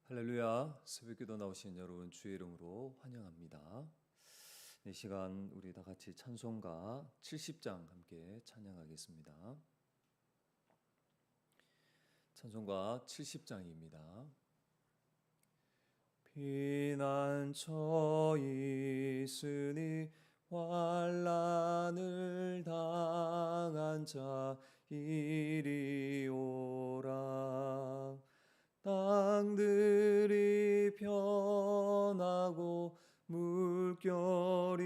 할렐루야, 새벽기도 나오신 여러분 주의 이름으로 환영합니다. 이 시간 우리 다 같이 찬송가 70장 함께 찬양하겠습니다. 찬송가 70장입니다. 피난처 있으니 환난을 당한 자 이리 오라. 땅들이 변하고 물결이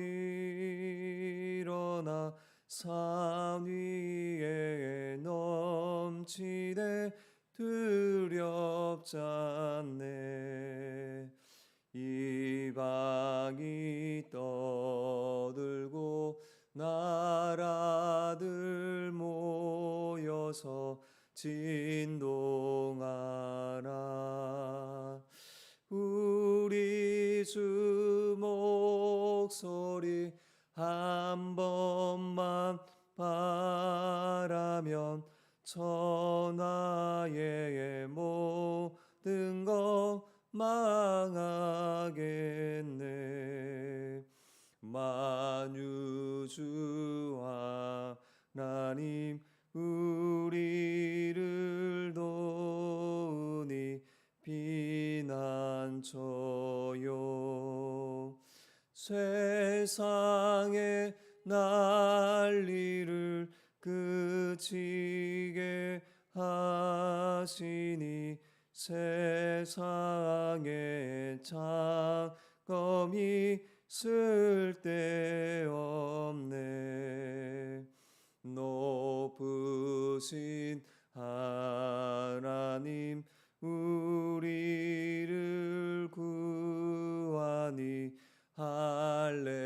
일어나 산 위에 넘치네 두렵지 않네. 이방이 떠들고 나라들 모여서 진동하라. 우리 주 목소리 한 번만 바라면 천하의 모든 것 망하겠네. 만유주 하나님 우리를 도우니 피난처요. 세상의 난리를 그치게 하시니 세상의 장검이 쓸데없네. 높으신 하나님 우리를 구하니 할렐루야.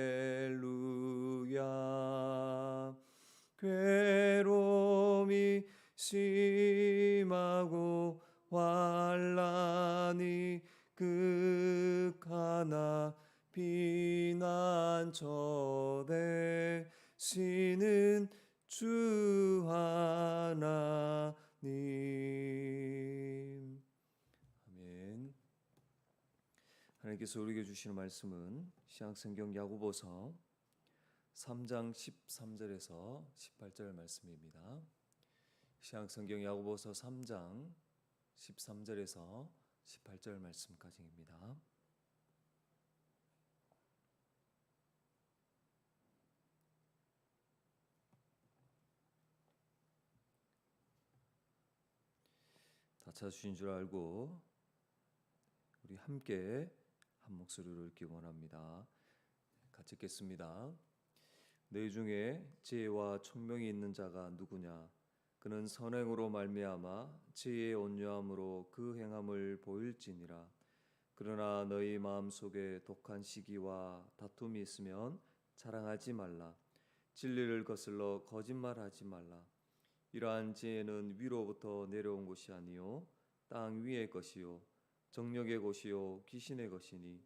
괴로움이 심하고 환난이 극하나 피난처 되시는 주 하나님. 아멘. 하나님께서 우리에게 주시는 말씀은 신약성경 야고보서 3장 13절에서 18절 말씀입니다. 신약성경 야고보서 3장 13절에서 18절 말씀까지입니다. 다 찾으신 줄 알고 우리 함께 한 목소리로 읽기 원합니다. 같이 읽겠습니다. 너희 중에 지혜와 총명이 있는 자가 누구냐? 그는 선행으로 말미암아 지혜의 온유함으로 그 행함을 보일지니라. 그러나 너희 마음속에 독한 시기와 다툼이 있으면 자랑하지 말라. 진리를 거슬러 거짓말하지 말라. 이러한 지혜는 위로부터 내려온 것이 아니요 땅 위의 것이요 정력의 것이요 귀신의 것이니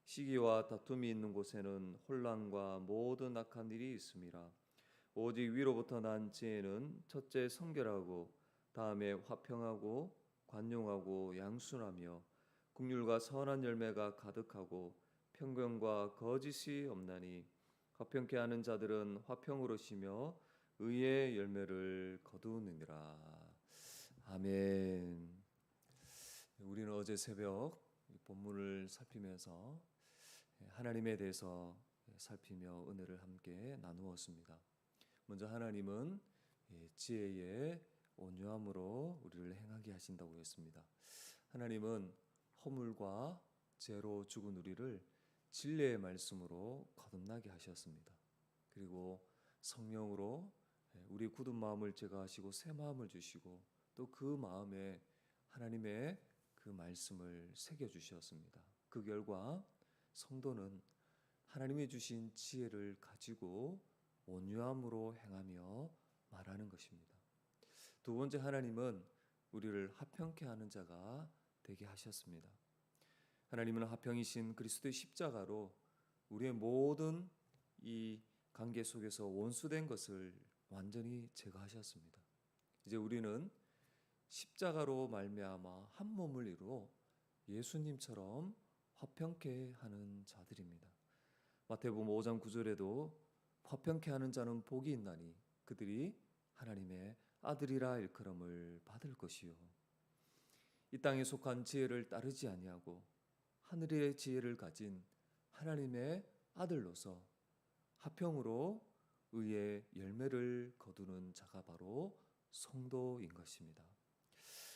시기와 다툼이 있는 곳에는 혼란과 모든 악한 일이 있음이라. 오직 위로부터 난 지혜는 첫째 성결하고 다음에 화평하고 관용하고 양순하며 긍휼과 선한 열매가 가득하고 평강과 거짓이 없나니 화평케 하는 자들은 화평으로 쉬며 의의 열매를 거두느니라. 아멘. 우리는 어제 새벽 본문을 살피면서 하나님에 대해서 살피며 은혜를 함께 나누었습니다. 먼저 하나님은 지혜의 온유함으로 우리를 행하게 하신다고 했습니다. 하나님은 허물과 죄로 죽은 우리를 진리의 말씀으로 거듭나게 하셨습니다. 그리고 성령으로 우리 굳은 마음을 제거하시고 새 마음을 주시고 또 그 마음에 하나님의 그 말씀을 새겨 주셨습니다. 그 결과 성도는 하나님이 주신 지혜를 가지고 온유함으로 행하며 말하는 것입니다. 두 번째, 하나님은 우리를 화평케 하는 자가 되게 하셨습니다. 하나님은 화평이신 그리스도의 십자가로 우리의 모든 이 관계 속에서 원수된 것을 완전히 제거하셨습니다. 이제 우리는 십자가로 말미암아 한 몸을 이루어 예수님처럼 화평케 하는 자들입니다. 마태복음 5장 9절에도 화평케 하는 자는 복이 있나니 그들이 하나님의 아들이라 일컬음을 받을 것이요. 이 땅에 속한 지혜를 따르지 아니하고 하늘의 지혜를 가진 하나님의 아들로서 화평으로 의의 열매를 거두는 자가 바로 성도인 것입니다.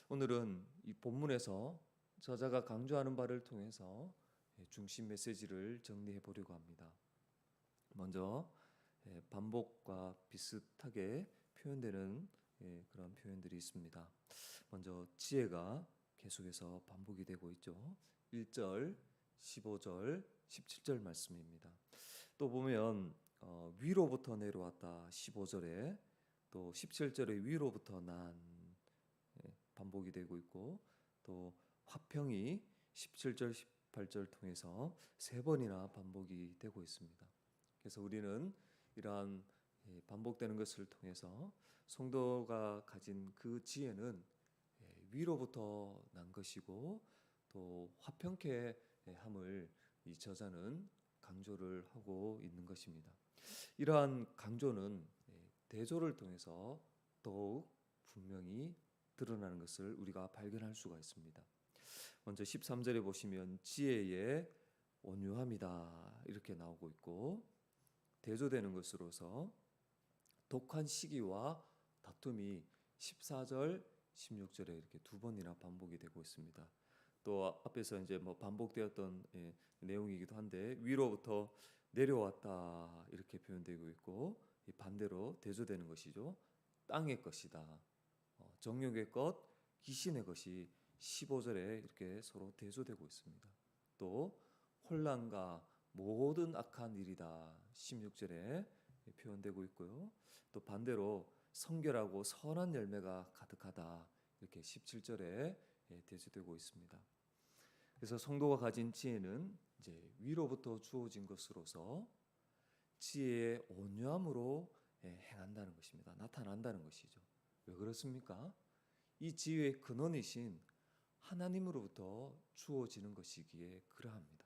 오늘은 이 본문에서 저자가 강조하는 바를 통해서 중심 메시지를 정리해 보려고 합니다. 먼저 반복과 비슷하게 표현되는 그런 표현들이 있습니다. 먼저 지혜가 계속해서 반복이 되고 있죠. 1절, 15절, 17절 말씀입니다. 또 보면 위로부터 내려왔다 15절에 또 17절에 위로부터 난 반복이 되고 있고 또 화평이 17절, 18절 통해서 세 번이나 반복이 되고 있습니다. 그래서 우리는 이러한 반복되는 것을 통해서 성도가 가진 그 지혜는 위로부터 난 것이고 또 화평케 함을 이 저자는 강조를 하고 있는 것입니다. 이러한 강조는 대조를 통해서 더욱 분명히 드러나는 것을 우리가 발견할 수가 있습니다. 먼저 13절에 보시면 지혜의 온유함이다 이렇게 나오고 있고 대조되는 것으로서 독한 시기와 다툼이 14절, 16절에 이렇게 두 번이나 반복이 되고 있습니다. 또 앞에서 이제 반복되었던 내용이기도 한데 위로부터 내려왔다 이렇게 표현되고 있고 반대로 대조되는 것이죠. 땅의 것이다. 정욕의 것, 귀신의 것이 15절에 이렇게 서로 대조되고 있습니다. 또 혼란과 모든 악한 일이다 16절에 표현되고 있고요. 또 반대로 성결하고 선한 열매가 가득하다 이렇게 17절에 대조되고 있습니다. 그래서 성도가 가진 지혜는 이제 위로부터 주어진 것으로서 지혜의 온유함으로 행한다는 것입니다. 나타난다는 것이죠. 왜 그렇습니까? 이 지혜의 근원이신 하나님으로부터 주어지는 것이기에 그러합니다.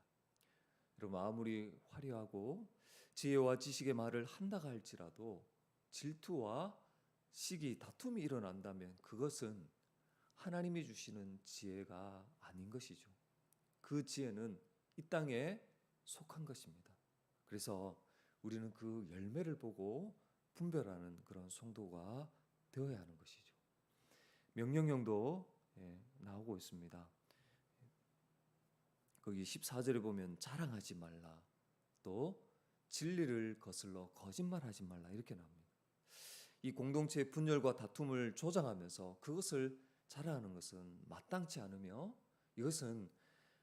여러분 아무리 화려하고 지혜와 지식의 말을 한다고 할지라도 질투와 시기, 다툼이 일어난다면 그것은 하나님이 주시는 지혜가 아닌 것이죠. 그 지혜는 이 땅에 속한 것입니다. 그래서 우리는 그 열매를 보고 분별하는 그런 성도가 되어야 하는 것이죠. 명령형도 나오고 있습니다. 거기 14절에 보면 자랑하지 말라, 또 진리를 거슬러 거짓말하지 말라 이렇게 나옵니다. 이 공동체의 분열과 다툼을 조장하면서 그것을 자랑하는 것은 마땅치 않으며 이것은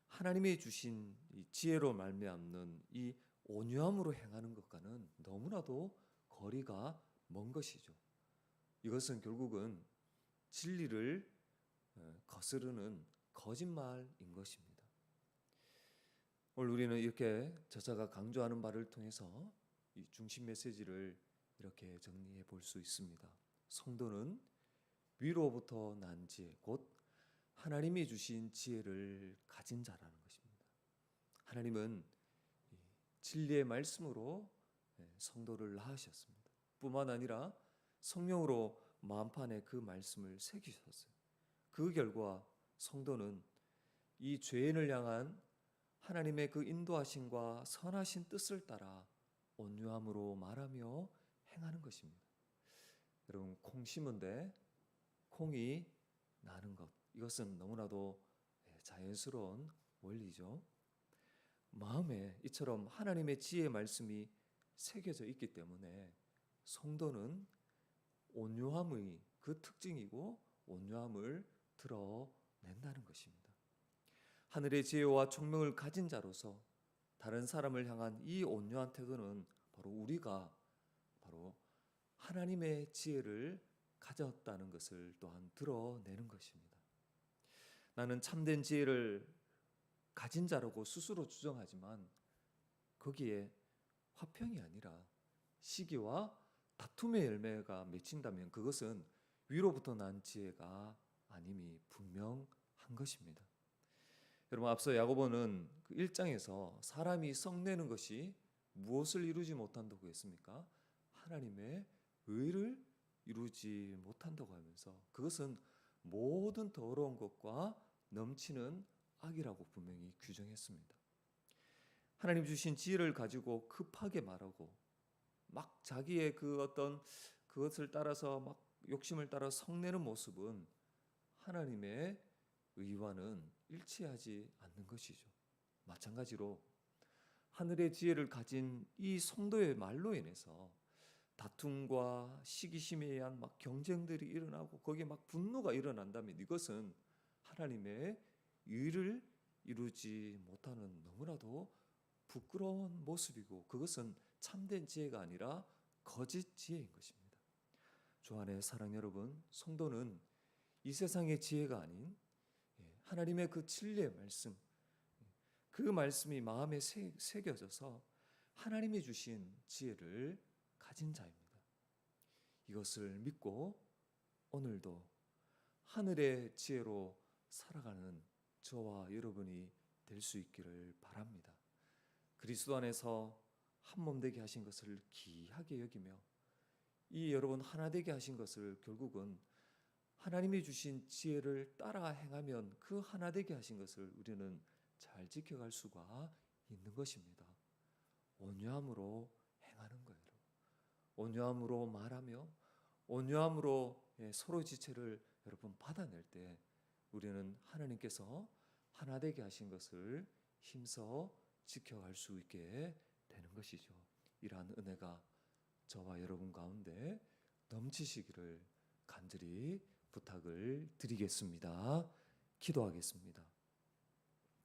하나님이 주신 이 지혜로 말미암는 이 온유함으로 행하는 것과는 너무나도 거리가 먼 것이죠. 이것은 결국은 진리를 거스르는 거짓말인 것입니다. 오늘 우리는 이렇게 저자가 강조하는 바를 통해서 이 중심 메시지를 이렇게 정리해 볼 수 있습니다. 성도는 위로부터 난 지혜, 곧 하나님이 주신 지혜를 가진 자라는 것입니다. 하나님은 진리의 말씀으로 성도를 낳으셨습니다. 뿐만 아니라 성령으로 마음판에 그 말씀을 새기셨어요. 그 결과 성도는 이 죄인을 향한 하나님의 그 인도하심과 선하신 뜻을 따라 온유함으로 말하며 행하는 것입니다. 여러분 콩 심은데 콩이 나는 것, 이것은 너무나도 자연스러운 원리죠. 마음에 이처럼 하나님의 지혜의 말씀이 새겨져 있기 때문에 성도는 온유함의 그 특징이고 온유함을 드러낸다는 것입니다. 하늘의 지혜와 총명을 가진 자로서 다른 사람을 향한 이 온유한 태도는 바로 우리가 바로 하나님의 지혜를 가졌다는 것을 또한 드러내는 것입니다. 나는 참된 지혜를 가진 자라고 스스로 주장하지만 거기에 화평이 아니라 시기와 다툼의 열매가 맺힌다면 그것은 위로부터 난 지혜가 아님이 분명한 것입니다. 여러분 앞서 야고보는 그 1장에서 사람이 성내는 것이 무엇을 이루지 못한다고 했습니까? 하나님의 의를 이루지 못한다고 하면서 그것은 모든 더러운 것과 넘치는 악이라고 분명히 규정했습니다. 하나님 주신 지혜를 가지고 급하게 말하고 막 자기의 그 어떤 그것을 따라서 막 욕심을 따라 성내는 모습은 하나님의 의와는 일치하지 않는 것이죠. 마찬가지로 하늘의 지혜를 가진 이 성도의 말로 인해서 다툼과 시기심에 의한 막 경쟁들이 일어나고 거기에 막 분노가 일어난다면 이것은 하나님의 의를 이루지 못하는 너무나도 부끄러운 모습이고 그것은 참된 지혜가 아니라 거짓 지혜인 것입니다. 주 안의 사랑 여러분, 성도는 이 세상의 지혜가 아닌 하나님의 그 진리의 말씀, 그 말씀이 마음에 새겨져서 하나님이 주신 지혜를 가진 자입니다. 이것을 믿고 오늘도 하늘의 지혜로 살아가는 저와 여러분이 될 수 있기를 바랍니다. 그리스도 안에서 한 몸 되게 하신 것을 귀하게 여기며 이 여러분 하나 되게 하신 것을 결국은 하나님이 주신 지혜를 따라 행하면 그 하나 되게 하신 것을 우리는 잘 지켜갈 수가 있는 것입니다. 온유함으로 행하는 거예요. 온유함으로 말하며 온유함으로 서로 지체를 여러분 받아낼 때 우리는 하나님께서 하나 되게 하신 것을 힘써 지켜갈 수 있게 되는 것이죠. 이러한 은혜가 저와 여러분 가운데 넘치시기를 간절히 부탁을 드리겠습니다. 기도하겠습니다.